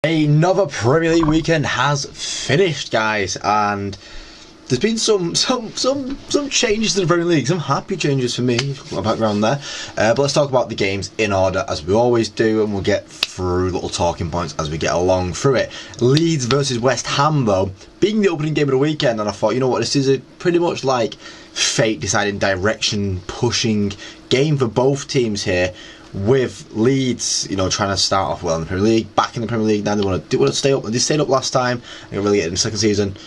Another Premier League weekend has finished, guys, and there's been some changes to the Premier League, some happy changes for me, my background there. But let's talk about the games in order, as we always do, and we'll get through little talking points as we get along through it. Leeds versus West Ham, though, being the opening game of the weekend, and I thought, you know what, this is a pretty much like fate deciding direction pushing game for both teams here. With Leeds, you know, trying to start off well in the Premier League, back in the Premier League now, they want to stay up. They stayed up last time, they really get in the second season.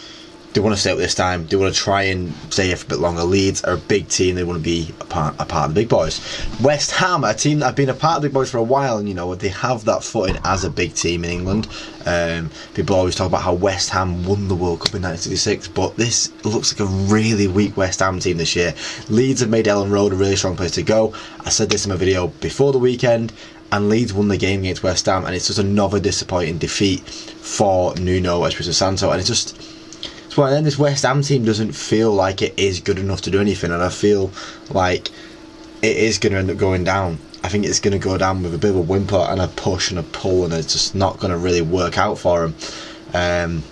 They want to stay up this time. They want to try and stay here for a bit longer. Leeds are a big team. They want to be a part of the big boys. West Ham, a team that have been a part of the big boys for a while, and you know they have that footing as a big team in England. People always talk about how West Ham won the World Cup in 1966, but this looks like a really weak West Ham team this year. Leeds have made Ellen Road a really strong place to go. I said this in my video before the weekend, and Leeds won the game against West Ham, and it's just another disappointing defeat for Nuno Espirito Santo, and it's just. Well, then this West Ham team doesn't feel like it is good enough to do anything, and I feel like it is going to end up going down. I think it's going to go down with a bit of a whimper and a push and a pull, and it's just not going to really work out for them.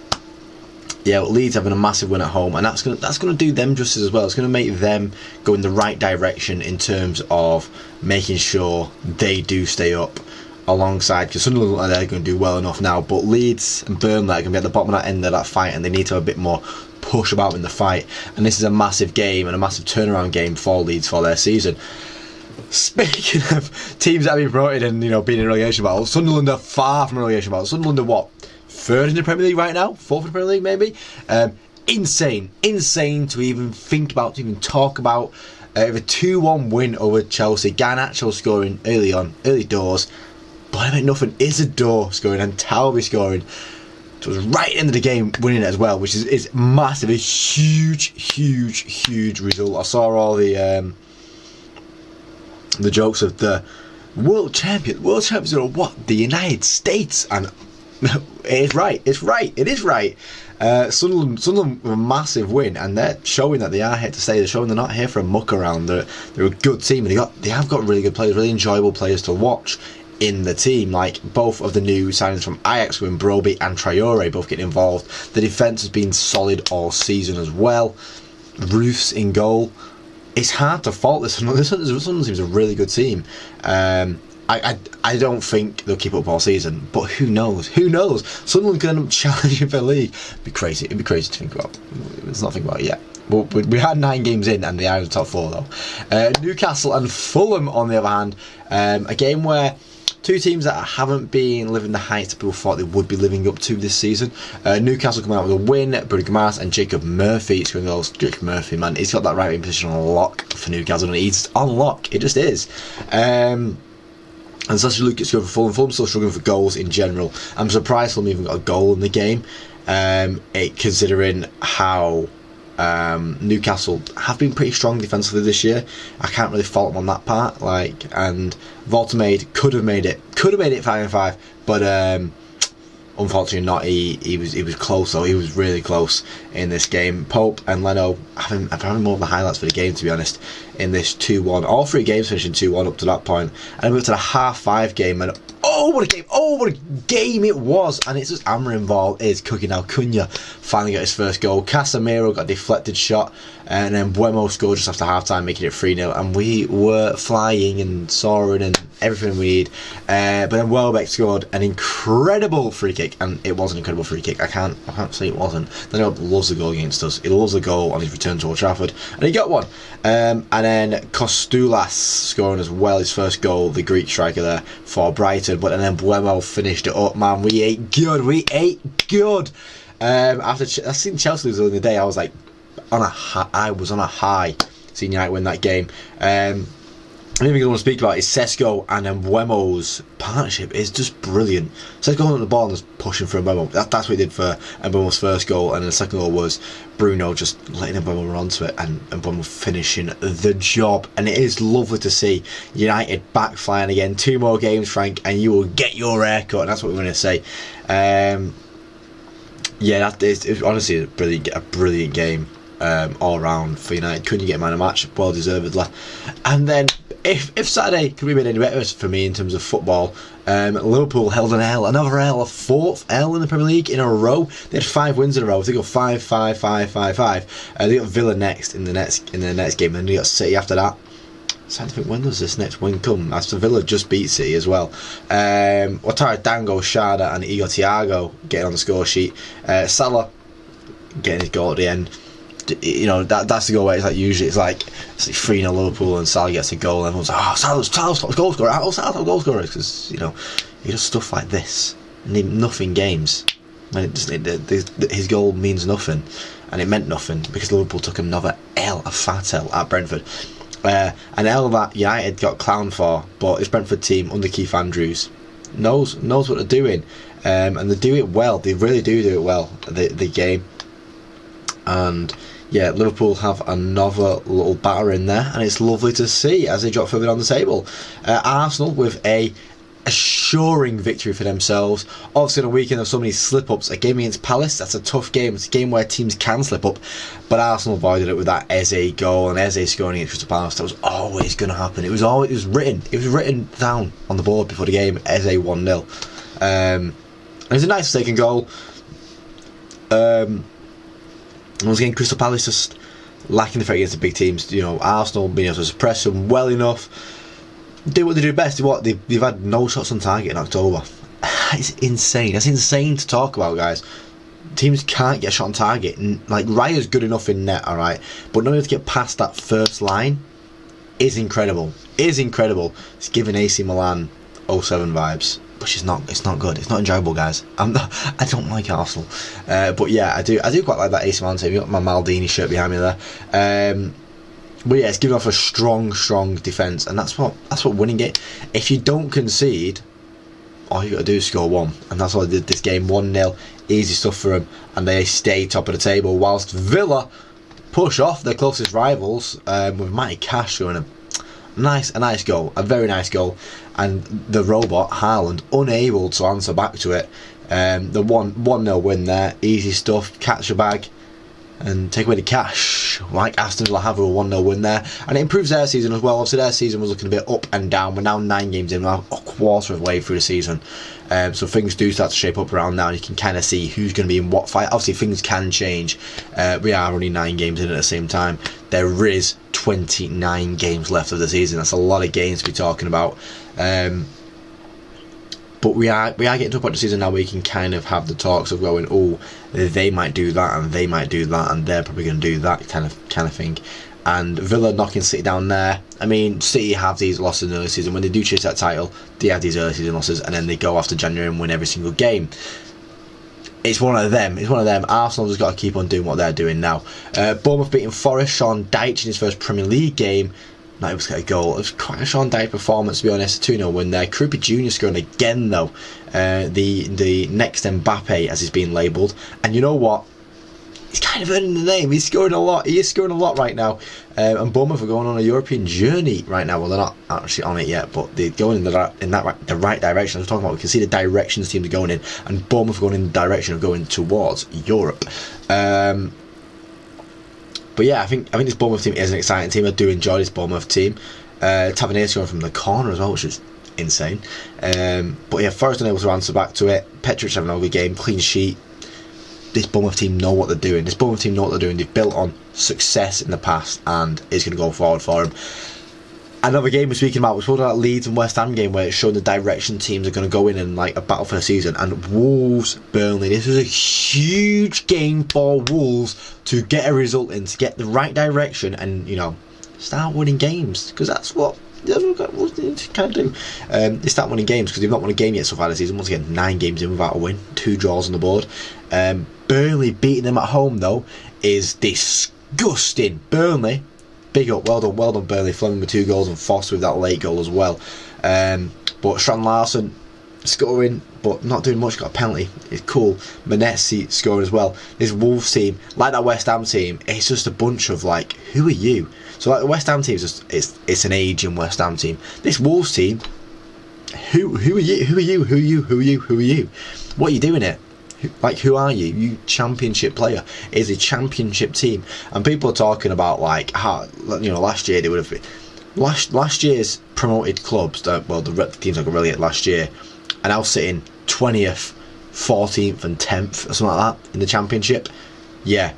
Yeah, Leeds having a massive win at home, and that's going to do them justice as well. It's going to make them go in the right direction in terms of making sure they do stay up. Alongside, because Sunderland look like they're going to do well enough now, but Leeds and Burnley are going to be at the bottom of that end of that fight, and they need to have a bit more push about in the fight. And this is a massive game and a massive turnaround game for Leeds for their season. Speaking of teams that have been promoted and being in relegation battles, Sunderland are far from relegation battles. Sunderland are what, third in the Premier League right now, fourth in the Premier League maybe. Insane to even think about, to even talk about. A 2-1 win over Chelsea. Garnacho scoring early doors. But I meant nothing. Isidore scoring and Talby scoring. So it was right into the game, winning it as well, which is massive. A huge result. I saw all the jokes of the world champions. World champions are what? The United States, and it is right. Sunderland with a massive win, and they're showing that they are here to stay. They're showing they're not here for a muck around. They're a good team, and they have got really good players, really enjoyable players to watch in the team, like both of the new signings from Ajax, with Broby and Traore both getting involved. The defence has been solid all season as well. Roofs in goal. It's hard to fault this. Sunderland seems a really good team. I don't think they'll keep up all season, but who knows? Sunderland could end up challenging for the league. It'd be crazy to think about. Let's not think about it yet. But we had 9 games in, and they are in the top 4 though. Newcastle and Fulham, on the other hand, a game where two teams that haven't been living the heights that people thought they would be living up to this season. Newcastle coming out with a win. Bruno Guimaraes and Jacob Murphy scoring goals. Jacob Murphy, man, he's got that right wing position on lock for Newcastle, and he's on lock. It just is. And Sacha Lucas scoring for Fulham. Fulham still struggling for goals in general. I'm surprised Fulham even got a goal in the game, considering how Newcastle have been pretty strong defensively this year. I can't really fault them on that part. And Voltemade could have made it 5-5, but unfortunately not. He was close though. He was really close in this game. Pope and Leno having more of the highlights for the game, to be honest, in this 2-1. All 3 games finishing 2-1 up to that point, and then we moved to the half-5 game, and what a game it was. And it's just Amarim Ball is cooking now. Cunha finally got his first goal. Casemiro got a deflected shot, and then Buemo scored just after half-time, making it 3-0, and we were flying and soaring and everything we need. But then Welbeck scored an incredible free kick, and it was an incredible free kick. I can't say it wasn't. Daniel loves the goal against us. He loves the goal on his return to Old Trafford, and he got one. And then Kostoulas scoring as well, his first goal, the Greek striker there for Brighton. But then Buemo finished it up, man. We ate good. After I seen Chelsea lose the other day, I was like I was on a high seeing United win that game. Another thing I want to speak about is Sesko and Mbuemo's partnership is just brilliant. Sesko holding the ball and just pushing for Mbuemo. That's what he did for Mbuemo's first goal, and the second goal was Bruno just letting Mbuemo run onto it and Mbuemo finishing the job. And it is lovely to see United back flying again. 2 more games, Frank, and you will get your haircut, and that's what we're going to say. Yeah, that is honestly a brilliant game all round for United. Couldn't you get man of match? Well deservedly. And then if Saturday could be made any better for me in terms of football, Liverpool held another L, a 4th L in the Premier League in a row. They had 5 wins in a row. They got 5, 5, 5, 5, 5. They got Villa next in the next game, and they got City after that. So I think when does this next win come? Aston Villa just beat City as well. Ouattara, Dango, Sharda and Igor Thiago getting on the score sheet. Salah getting his goal at the end. You know, that's the goal where it's like usually it's like 3-0 Liverpool and Salah gets a goal and everyone's like, oh, Salah's goal scorer, Salah's goal scorer, because, you know, he does stuff like this and nothing games when his goal means nothing, and it meant nothing because Liverpool took another L, a fat L at Brentford. An L that United got clowned for, but this Brentford team under Keith Andrews knows what they're doing, and they do it well. They really do it well. The game, and yeah, Liverpool have another little batter in there, and it's lovely to see as they drop further on the table. Arsenal with a assuring victory for themselves. Obviously on a weekend of so many slip-ups, a game against Palace, that's a tough game. It's a game where teams can slip up, but Arsenal avoided it with that Eze goal, and Eze scoring against Crystal Palace. That was always going to happen. It was written down on the board before the game. Eze 1-0. It was a nice second goal. Once again, Crystal Palace just lacking the threat against the big teams. You know, Arsenal being able to suppress them well enough, do what they do best. They've had no shots on target in October. It's insane. That's insane to talk about, guys. Teams can't get a shot on target. Like, Raya's good enough in net, alright, but not able to get past that first line is incredible. It's giving AC Milan 07 vibes, which is not. It's not good. It's not enjoyable, guys. I don't like Arsenal, but yeah, I do quite like that AC Milan team. You got my Maldini shirt behind me there. But yeah, it's giving off a strong defence, and that's what winning it. If you don't concede, all you got to do is score 1, and that's what I did this game. 1-0, easy stuff for them, and they stay top of the table. Whilst Villa push off their closest rivals with Matty Cash scoring a nice goal, a very nice goal, and the robot Haaland unable to answer back to it. The 1-0 win there, easy stuff. Catch a bag and take away the cash, like Aston Villa have with a 1-0 win there, and it improves their season as well. Obviously their season was looking a bit up and down. We're now 9 games in, we're a quarter of the way through the season, so things do start to shape up around now, and you can kind of see who's going to be in what fight. Obviously things can change. We are only 9 games in at the same time. There is 29 games left of the season. That's a lot of games to be talking about. But we are getting to a point of the season now where you can kind of have the talks of going, oh, they might do that and they might do that and they're probably going to do that kind of thing. And Villa knocking City down there. I mean, City have these losses in the early season. When they do chase that title, they have these early season losses, and then they go after January and win every single game. It's one of them. Arsenal just got to keep on doing what they're doing now. Bournemouth beating Forest. Sean Dyche in his first Premier League game. Not able to get a goal. It was quite a Sean Dyche performance, to be honest. 2-0 win there. Krupa Jr. scoring again, though. The next Mbappe, as he's being labelled. And you know what? He's kind of earning the name. He's scoring a lot. He is scoring a lot right now. And Bournemouth are going on a European journey right now. Well, they're not actually on it yet, but they're going in the right direction. I was talking about, we can see the directions teams are going in, and Bournemouth are going in the direction of going towards Europe. But yeah, I think this Bournemouth team is an exciting team. I do enjoy this Bournemouth team. Tavernier scoring from the corner as well, which is insane. But yeah, Forest unable to answer back to it. Petric having a good game, clean sheet. This Bournemouth team know what they're doing. They've built on success in the past, and it's going to go forward for them. Another game we're speaking about, we're talking about Leeds and West Ham game, where it's showing the direction teams are going to go in like a battle for the season. And Wolves, Burnley, this was a huge game for Wolves to get a result in, to get the right direction, and, you know, start winning games, because that's what Wolves need to kind of do. They start winning games, because they've not won a game yet so far this season. Once again, 9 games in without a win, 2 draws on the board. Burnley beating them at home, though, is disgusting. Burnley, big up, well done Burnley. Fleming with 2 goals and Foster with that late goal as well. But Strand Larson scoring, but not doing much. Got a penalty. It's cool. Manesi scoring as well. This Wolves team, like that West Ham team, it's just a bunch of like, who are you? So like the West Ham team is just it's an aging West Ham team. This Wolves team, who are you? Who are you? What are you doing it? Who are you? You championship player. It is a championship team, and people are talking about like how, you know, last year they would have last year's promoted clubs, the teams that got relegated last year, are now sitting 20th, 14th, and 10th or something like that in the Championship. Yeah,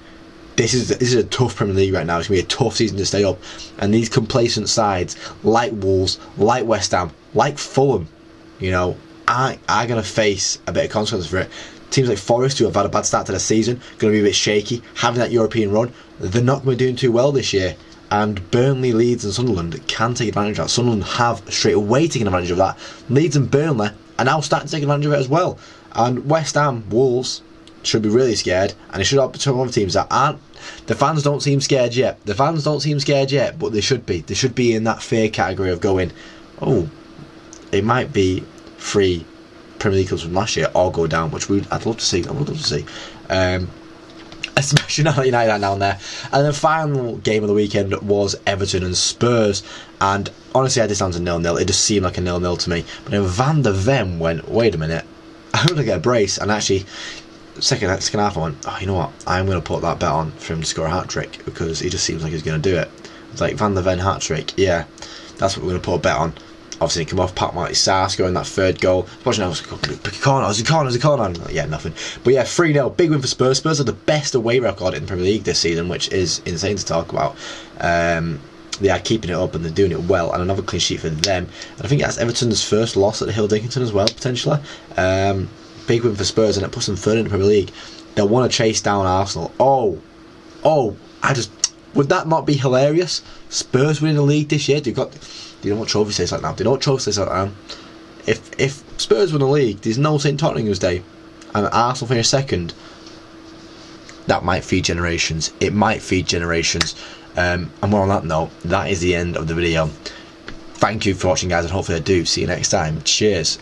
this is a tough Premier League right now. It's gonna be a tough season to stay up, and these complacent sides like Wolves, like West Ham, like Fulham, you know, are gonna face a bit of consequences for it. Teams like Forest, who have had a bad start to the season, going to be a bit shaky, having that European run. They're not going to be doing too well this year. And Burnley, Leeds and Sunderland can take advantage of that. Sunderland have straight away taken advantage of that. Leeds and Burnley are now starting to take advantage of it as well. And West Ham, Wolves should be really scared. And it should have some other teams that aren't. The fans don't seem scared yet. But they should be. They should be in that fear category of going, oh, it might be free Premier League clubs from last year all go down, which I'd love to see. Especially now that United are down there. And the final game of the weekend was Everton and Spurs, and honestly I had this down to 0-0. It just seemed like a 0-0 to me, but then Van der Ven went, wait a minute, I'm going to get a brace, and actually second half I went, oh, you know what, I'm going to put that bet on for him to score a hat-trick, because he just seems like he's going to do it. It's like, Van der Ven hat-trick, yeah, that's what we're going to put a bet on. Obviously, he came off, Pat Marty Sarr scoring that third goal. Watching that, I was like, pick a corner. Yeah, nothing. But yeah, 3-0, big win for Spurs. Spurs are the best away record in the Premier League this season, which is insane to talk about. They are keeping it up and they're doing it well, and another clean sheet for them. And I think that's Everton's first loss at the Hill Dickinson as well, potentially. Big win for Spurs, and it puts them third in the Premier League. They'll want to chase down Arsenal. Would that not be hilarious? Spurs winning the league this year. Do you know what trophy says like that? If Spurs win the league, there's no St Tottenham's Day, and Arsenal finish second. That might feed generations. It might feed generations. And more on that note, that is the end of the video. Thank you for watching, guys, and hopefully I do see you next time. Cheers.